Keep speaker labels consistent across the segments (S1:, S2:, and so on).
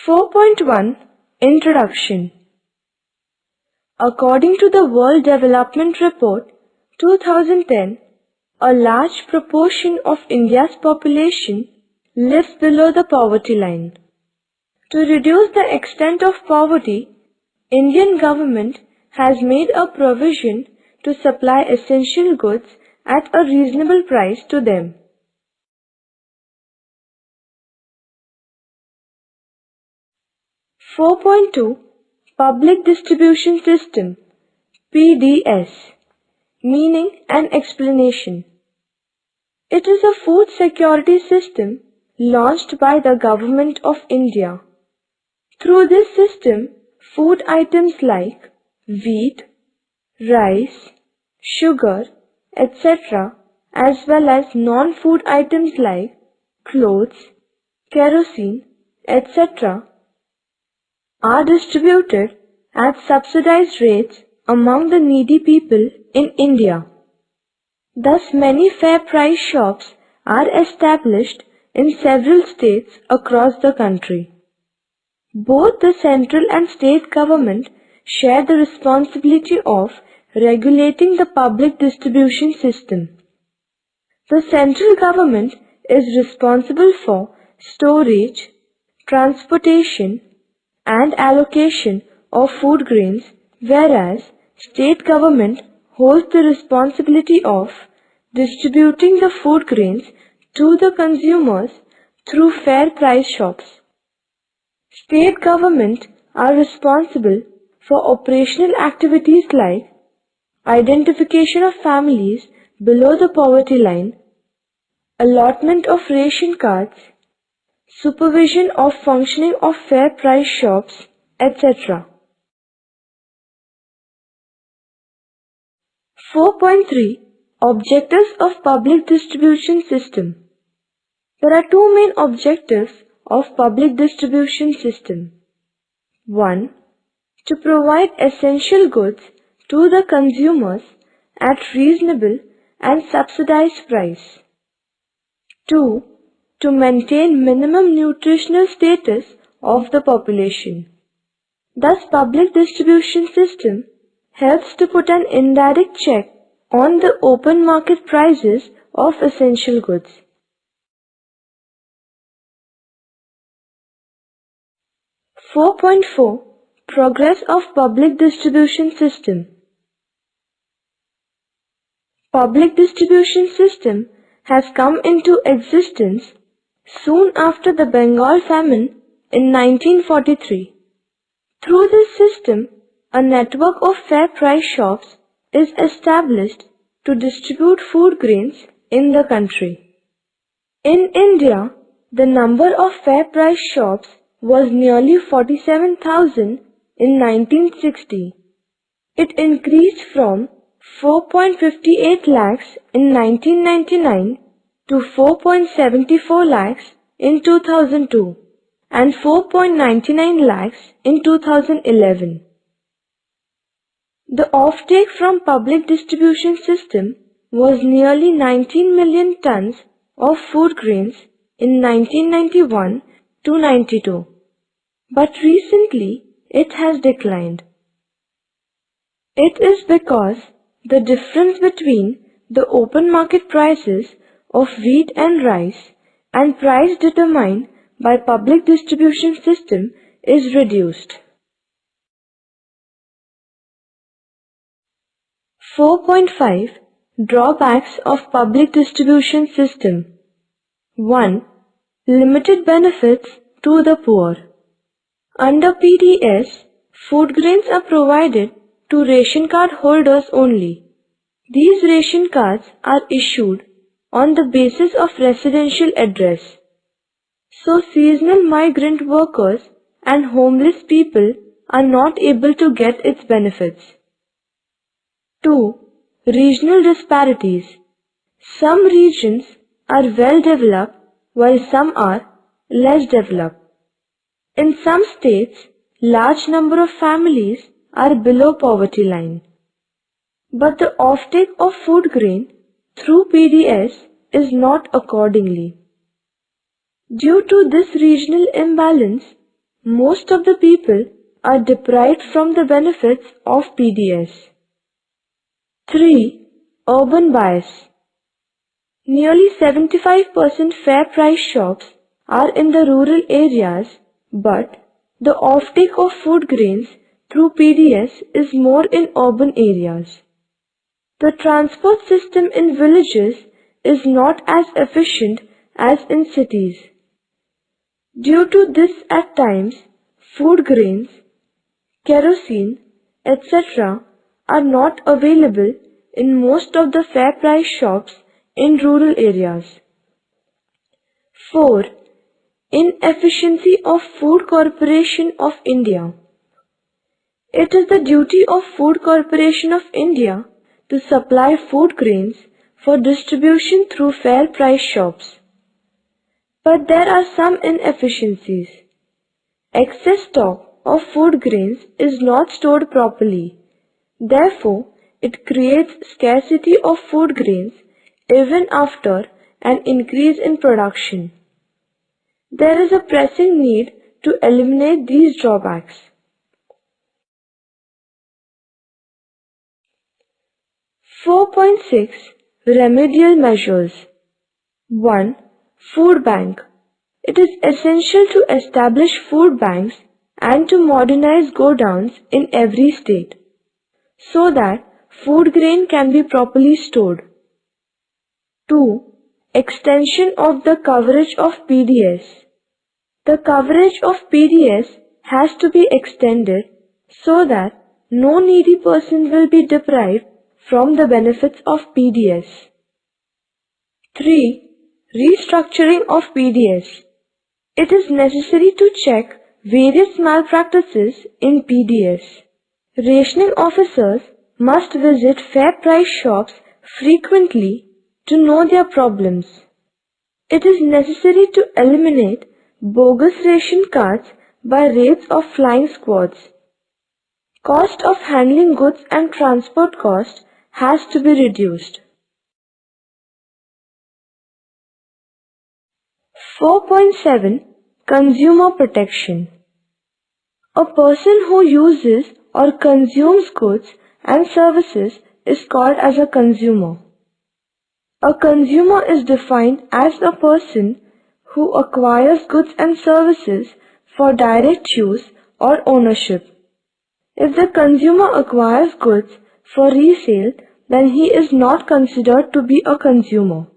S1: 4.1 Introduction. According to the World Development Report 2010, a large proportion of India's population lives below the poverty line. To reduce the extent of poverty, Indian government has made a provision to supply essential goods at a reasonable price to them. (4.2) Public Distribution System (PDS). Meaning and explanation. It is a food security system launched by the Government of India. Through this system, food items like wheat, rice, sugar, etc., as well as non-food items like clothes, kerosene, etc., are distributed at subsidized rates among the needy people in India. Thus, many fair price shops are established in several states across the country. Both the central and state government share the responsibility of regulating the public distribution system. The central government is responsible for storage, transportation, and allocation of food grains, whereas state government holds the responsibility of distributing the food grains to the consumers through fair price shops. State government are responsible for operational activities like identification of families below the poverty line, allotment of ration cards, supervision of functioning of fair price shops, etc. 4.3 Objectives of Public Distribution System. There are two main objectives of public distribution system. 1. To provide essential goods to the consumers at reasonable and subsidized price. 2. To maintain minimum nutritional status of the population. Thus, public distribution system helps to put an indirect check on the open market prices of essential goods. (4.4) Progress of Public Distribution System. Public distribution system has come into existence soon after the Bengal famine in 1943. Through this system, a network of fair price shops is established to distribute food grains in the country. In India, the number of fair price shops was nearly 47,000 in 1960. It increased from 4.58 lakhs in 1999 to 4.74 lakhs in 2002 and 4.99 lakhs in 2011. The offtake from public distribution system was nearly 19 million tons of food grains in 1991 to 92, but recently it has declined. It is because the difference between the open market prices of wheat and rice and price determined by public distribution system is reduced. 4.5 Drawbacks of Public Distribution System. 1. Limited benefits to the poor. Under PDS, food grains are provided to ration card holders only. These ration cards are issued on the basis of residential address. So seasonal migrant workers and homeless people are not able to get its benefits. 2. Regional disparities. Some regions are well developed while some are less developed. In some states, large number of families are below poverty line. But the offtake of food grain through PDS is not accordingly. Due to this regional imbalance, most of the people are deprived from the benefits of PDS. 3. Urban bias. Nearly 75% fair price shops are in the rural areas, but the offtake of food grains through PDS is more in urban areas. The transport system in villages is not as efficient as in cities. Due to this, at times, food grains, kerosene, etc. are not available in most of the fair price shops in rural areas. 4. Inefficiency of Food Corporation of India. It is the duty of Food Corporation of India to supply food grains for distribution through fair price shops. But there are some inefficiencies. Excess stock of food grains is not stored properly. Therefore, it creates scarcity of food grains even after an increase in production. There is a pressing need to eliminate these drawbacks. 4.6 Remedial measures. 1. Food bank. It is essential to establish food banks and to modernize godowns in every state, so that food grain can be properly stored. 2. Extension of the coverage of PDS. The coverage of PDS has to be extended so that no needy person will be deprived from the benefits of PDS. 3. Restructuring of PDS. It is necessary to check various malpractices in PDS. Rationing officers must visit fair price shops frequently to know their problems. It is necessary to eliminate bogus ration cards by raids of flying squads. Cost of handling goods and transport cost has to be reduced. 4.7 Consumer protection. A person who uses or consumes goods and services is called as a consumer. A consumer is defined as a person who acquires goods and services for direct use or ownership. If the consumer acquires goods for resale, then he is not considered to be a consumer.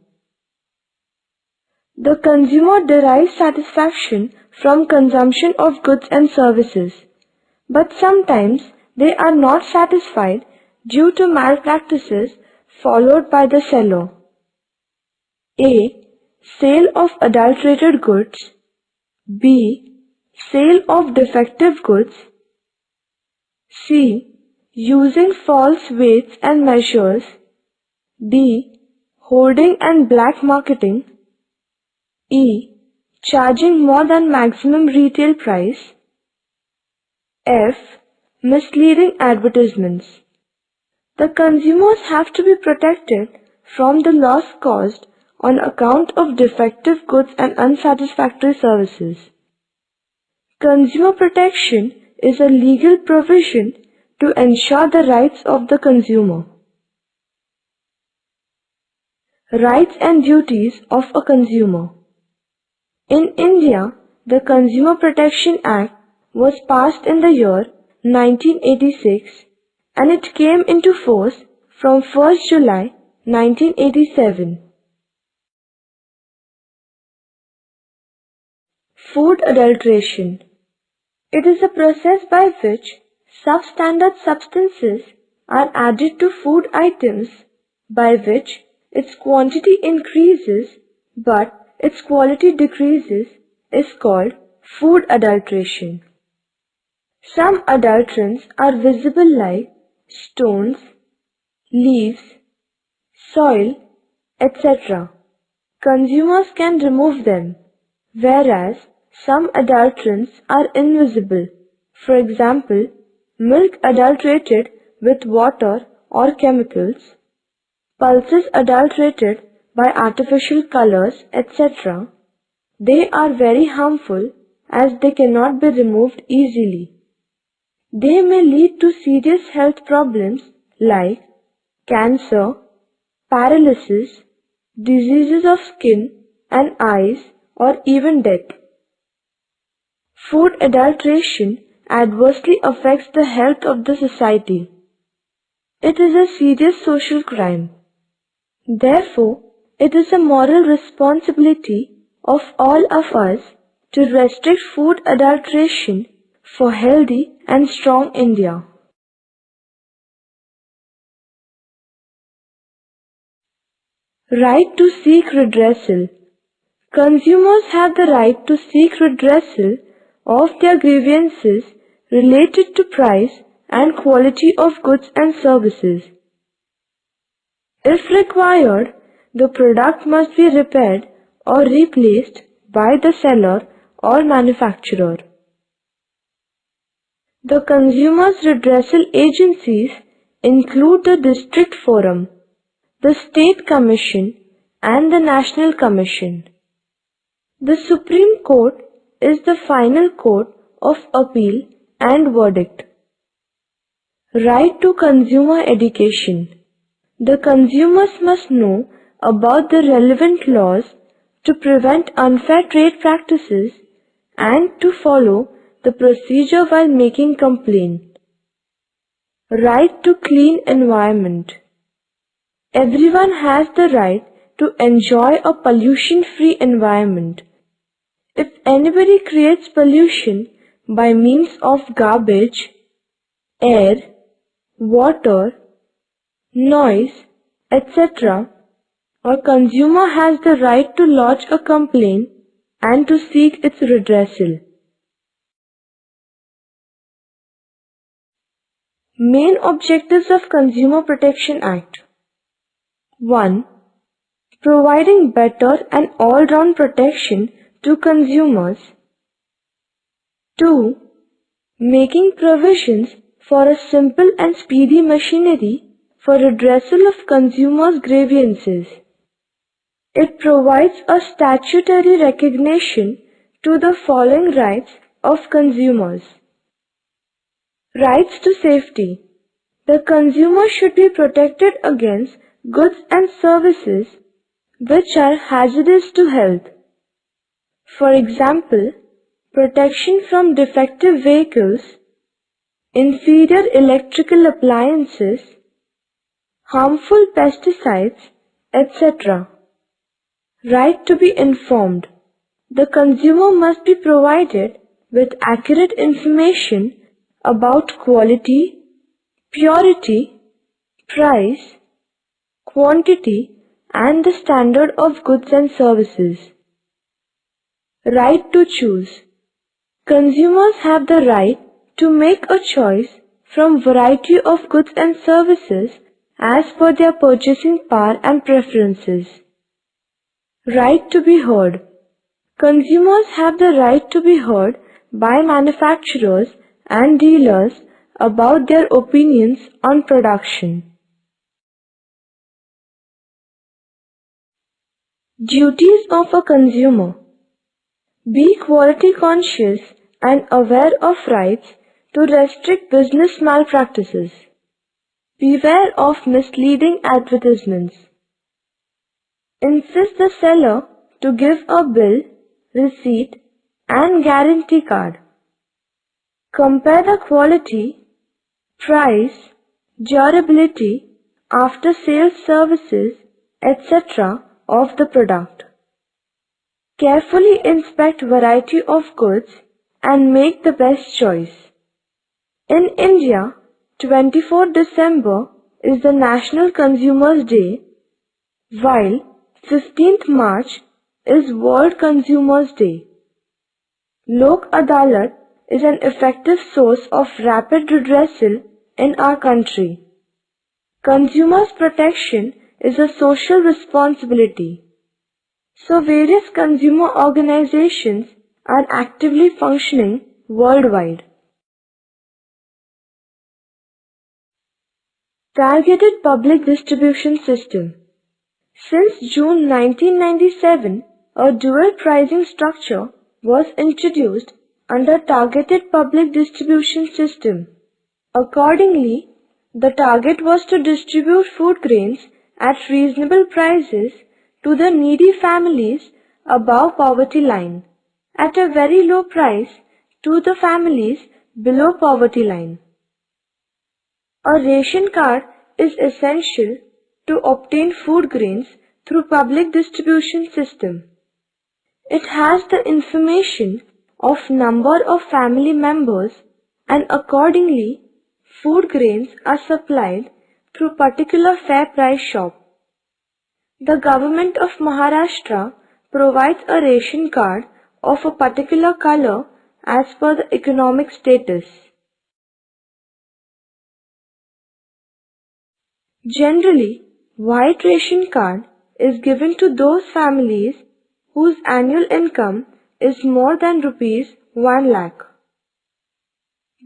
S1: The consumer derives satisfaction from consumption of goods and services, but sometimes they are not satisfied due to malpractices followed by the seller. A. Sale of adulterated goods. B. Sale of defective goods. C. Using false weights and measures. D. Hoarding and black marketing. E. Charging more than maximum retail price. F. Misleading advertisements. The consumers have to be protected from the loss caused on account of defective goods and unsatisfactory services. Consumer protection is a legal provision to ensure the rights of the consumer. Rights and duties of a consumer. In India, the Consumer Protection Act was passed in the year 1986 and it came into force from 1st July 1987. Food adulteration. It is a process by which substandard substances are added to food items by which its quantity increases but its quality decreases is called food adulteration. Some adulterants are visible like stones, leaves, soil, etc. Consumers can remove them, whereas some adulterants are invisible. For example, milk adulterated with water or chemicals, pulses adulterated by artificial colors, etc. They are very harmful as they cannot be removed easily. They may lead to serious health problems like cancer, paralysis, diseases of skin and eyes, or even death. Food adulteration adversely affects the health of the society. It is a serious social crime. Therefore, it is a moral responsibility of all of us to restrict food adulteration for healthy and strong India. Right to seek redressal. Consumers have the right to seek redressal of their grievances related to price and quality of goods and services. If required, the product must be repaired or replaced by the seller or manufacturer. The consumers' redressal agencies include the District Forum, the State Commission, and the National Commission. The Supreme Court is the final court of appeal and verdict. Right to consumer education. The consumers must know about the relevant laws to prevent unfair trade practices and to follow the procedure while making complaint. Right to clean environment. Everyone has the right to enjoy a pollution-free environment. If anybody creates pollution by means of garbage, air, water, noise, etc., a consumer has the right to lodge a complaint and to seek its redressal. Main objectives of Consumer Protection Act. 1. Providing better and all-round protection to consumers. 2. Making provisions for a simple and speedy machinery for redressal of consumers' grievances. It provides a statutory recognition to the following rights of consumers. Rights to safety. The consumer should be protected against goods and services which are hazardous to health. For example, protection from defective vehicles, inferior electrical appliances, harmful pesticides, etc. Right to be informed. The consumer must be provided with accurate information about quality, purity, price, quantity, and the standard of goods and services. Right to choose. Consumers have the right to make a choice from variety of goods and services as per their purchasing power and preferences. Right to be heard. Consumers have the right to be heard by manufacturers and dealers about their opinions on production. Duties of a consumer. Be quality conscious and aware of rights to restrict business malpractices. Beware of misleading advertisements. Insist the seller to give a bill, receipt, and guarantee card. Compare the quality, price, durability, after-sales services, etc. of the product. Carefully inspect variety of goods and make the best choice. In India, 24 December is the National Consumers Day, while 15th March is World Consumers Day. Lok Adalat is an effective source of rapid redressal in our country. Consumers' protection is a social responsibility. So various consumer organizations are actively functioning worldwide. Targeted Public Distribution System. Since June 1997, a dual pricing structure was introduced under targeted public distribution system. Accordingly, the target was to distribute food grains at reasonable prices to the needy families above poverty line, at a very low price to the families below poverty line. A ration card is essential to obtain food grains through public distribution system. It has the information of number of family members, and accordingly food grains are supplied through particular fair price shop. The government of Maharashtra provides a ration card of a particular color as per the economic status. Generally, white ration card is given to those families whose annual income is more than rupees 1 lakh.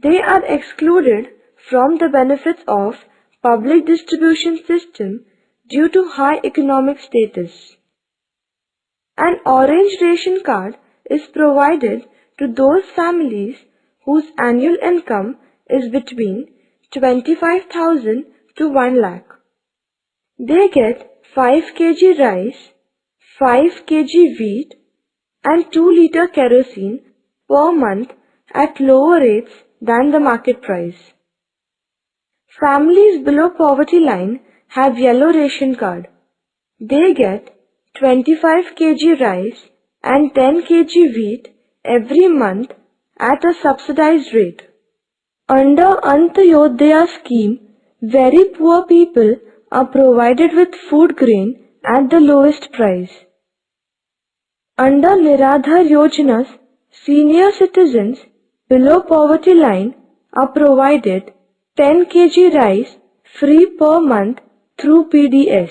S1: They are excluded from the benefits of public distribution system due to high economic status. An orange ration card is provided to those families whose annual income is between 25,000 to 1 lakh. They get 5 kg rice, 5 kg wheat and 2 liter kerosene per month at lower rates than the market price. Families below poverty line have yellow ration card. They get 25 kg rice and 10 kg wheat every month at a subsidized rate. Under Antyodaya scheme, very poor people are provided with food grain at the lowest price. Under Niradhar Yojanas, senior citizens below poverty line are provided 10 kg rice free per month through PDS.